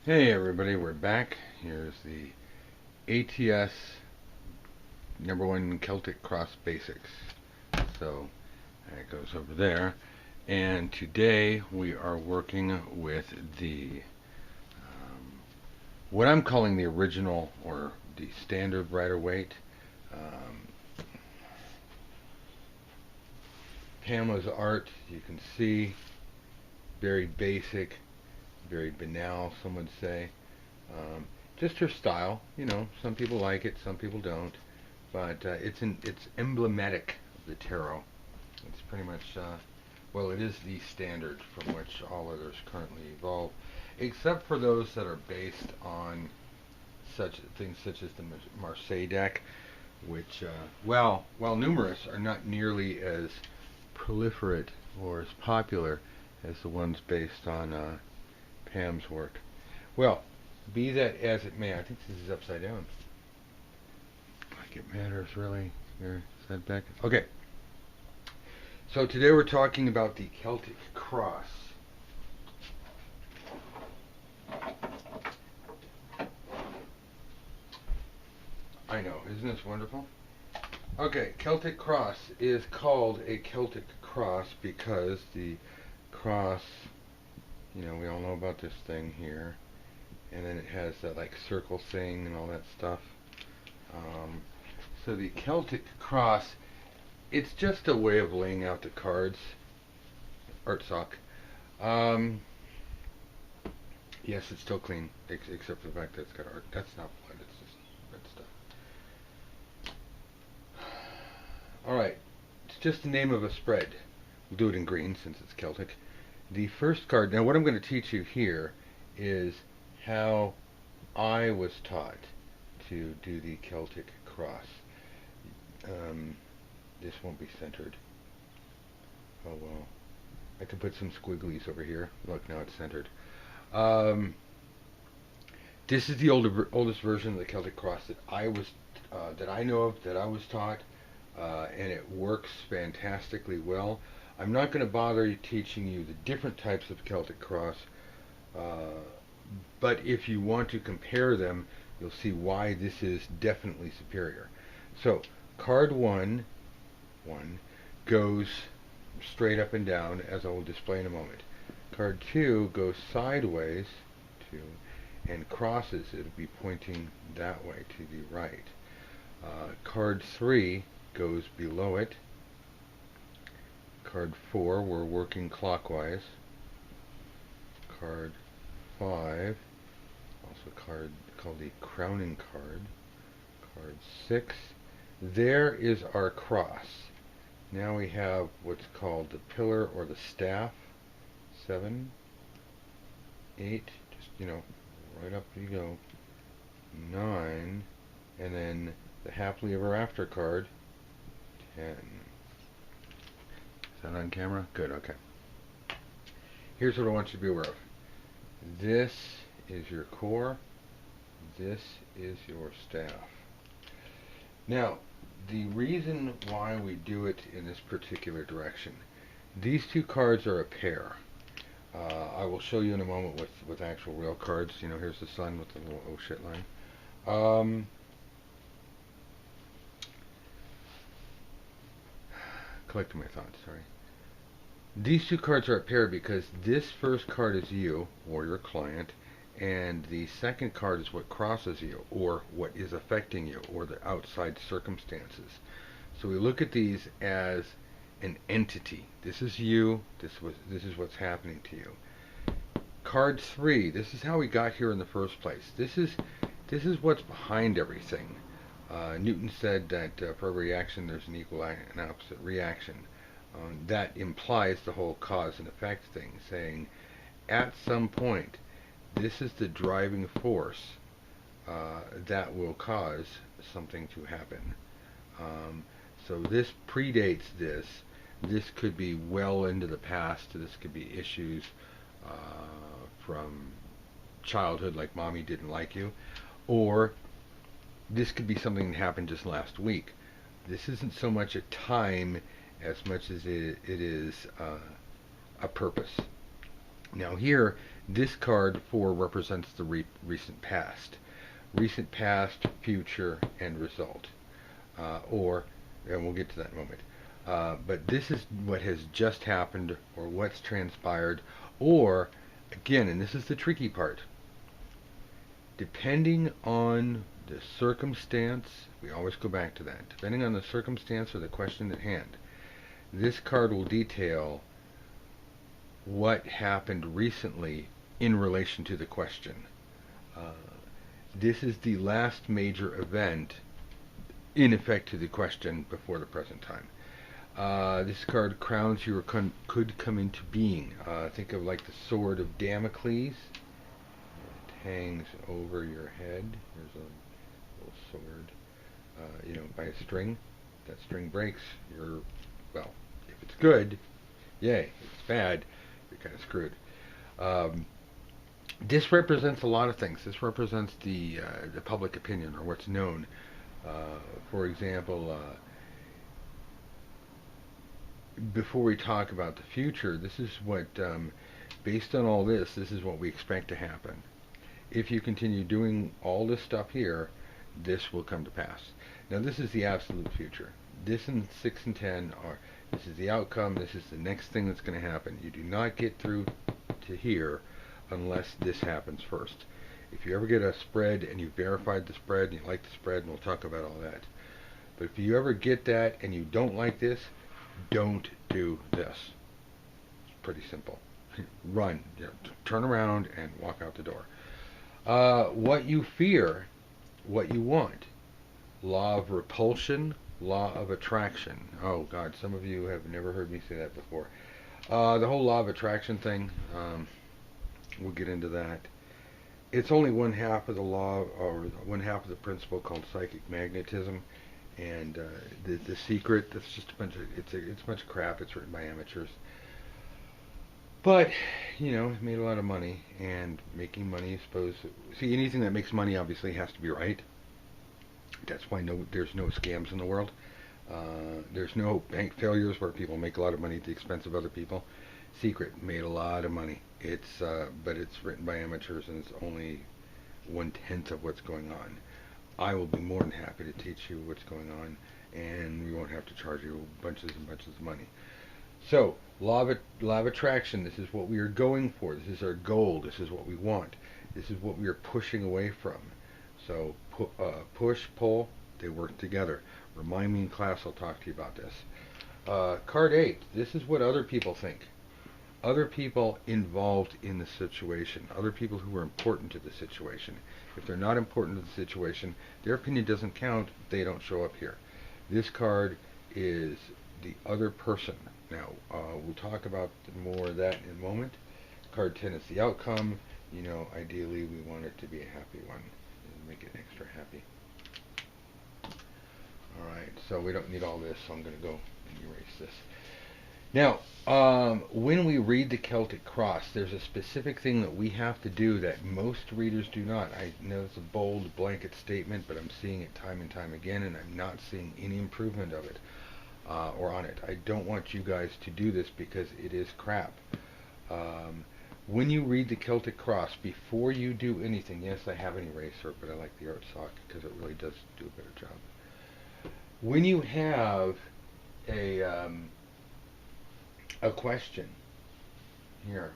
Hey everybody, we're back. Here's the ATS #1 Celtic Cross Basics. So that goes over there. And today we are working with the what I'm calling the original or the standard rider weight. Um, Pamela's art, you can see, very basic, very banal, some would say. Um, just her style, some people like it, some people don't, but it's emblematic of the tarot. It's pretty much, well, it is the standard from which all others currently evolve, except for those that are based on such things such as the Marseille deck, which, while numerous, are not nearly as proliferate or as popular as the ones based on Pam's work. Well, be that as it may, I think this is upside down. Like it matters, really. Here, is that back? Okay. So today we're talking about the Celtic Cross. I know, isn't this wonderful? Okay, Celtic Cross is called a Celtic Cross because the cross, we all know about this thing here. And then it has that like circle thing and all that stuff. So the Celtic Cross, it's just a way of laying out the cards. Art sock. Yes, it's still clean, except for the fact that it's got art. That's not blood, it's just red stuff. Alright, it's just the name of a spread. We'll do it in green since it's Celtic. The first card, now what I'm going to teach you here is how I was taught to do the Celtic Cross. This won't be centered. Oh well. I could put some squigglies over here. Look, now it's centered. This is the oldest version of the Celtic Cross that I know of, that I was taught, and it works fantastically well. I'm not going to bother teaching you the different types of Celtic Cross. But if you want to compare them, you'll see why this is definitely superior. So, card one goes straight up and down, as I will display in a moment. Card 2 goes sideways, and crosses. It'll be pointing that way to the right. Card 3 goes below it. Card 4, we're working clockwise. Card 5, also a card called the crowning card. Card 6, there is our cross. Now we have what's called the pillar or the staff. 7, 8, just, right up you go. 9, and then the happily ever after card. 10. Is that on camera? Good, okay. Here's what I want you to be aware of. This is your core. This is your staff. Now, the reason why we do it in this particular direction, these two cards are a pair. I will show you in a moment with actual real cards. Here's the sun with the little oh shit line. Collecting my thoughts, sorry. These two cards are a pair because this first card is you, or your client, and the second card is what crosses you, or what is affecting you, or the outside circumstances. So we look at these as an entity. This is you, this is what's happening to you. Card 3, this is how we got here in the first place. This is what's behind everything. Newton said that for every action there's an equal and opposite reaction. That implies the whole cause and effect thing, saying at some point this is the driving force that will cause something to happen. So this predates this. This could be well into the past. This could be issues from childhood, like mommy didn't like you, or this could be something that happened just last week. This isn't so much a time as much as it is a purpose. Now here, This card 4 represents the recent past. Recent past, future, and result. And we'll get to that in a moment. But this is what has just happened, or what's transpired, or, again, and this is the tricky part, depending on the circumstance, we always go back to that, depending on the circumstance or the question at hand, this card will detail what happened recently in relation to the question. This is the last major event in effect to the question before the present time. This card crowns you or could come into being. Think of like the sword of Damocles. It hangs over your head. Here's a little sword, by a string. That string breaks, well, if it's good, yay. If it's bad, you're kind of screwed. This represents a lot of things. This represents the public opinion, or what's known. For example, before we talk about the future, this is what, based on all this, this is what we expect to happen. If you continue doing all this stuff here, this will come to pass. Now, this is the absolute future. This and 6 and 10 are, this is the outcome, this is the next thing that's going to happen. You do not get through to here unless this happens first. If you ever get a spread and you verified the spread and you like the spread, and we'll talk about all that. But if you ever get that and you don't like this, don't do this. It's pretty simple. Run. Turn around and walk out the door. What you fear, what you want. Law of repulsion, law of attraction. Oh God, some of you have never heard me say that before. The whole law of attraction thing, we'll get into that. It's only one half of the law, or one half of the principle called psychic magnetism, and the secret. That's just a bunch of it's a bunch of crap. It's written by amateurs, but it made a lot of money, and making money, I suppose. See, anything that makes money obviously has to be right. That's why there's no scams in the world. There's no bank failures where people make a lot of money at the expense of other people. Secret made a lot of money. But it's written by amateurs, and it's only 1/10 of what's going on. I will be more than happy to teach you what's going on, and we won't have to charge you bunches and bunches of money. So, law of attraction. This is what we are going for. This is our goal. This is what we want. This is what we are pushing away from. So, push, pull, they work together. Remind me in class. I'll talk to you about this. Card 8. This is what other people think. Other people involved in the situation, other people who are important to the situation. If they're not important to the situation, their opinion doesn't count, they don't show up here. This card is the other person. Now, we'll talk about more of that in a moment. Card 10 is the outcome. Ideally we want it to be a happy one. Make it extra happy. Alright, so we don't need all this, so I'm going to go and erase this. Now, when we read the Celtic Cross, there's a specific thing that we have to do that most readers do not. I know it's a bold blanket statement, but I'm seeing it time and time again, and I'm not seeing any improvement of it, or on it. I don't want you guys to do this because it is crap. When you read the Celtic Cross, before you do anything, yes, I have an eraser, but I like the art sock because it really does do a better job. When you have a question here,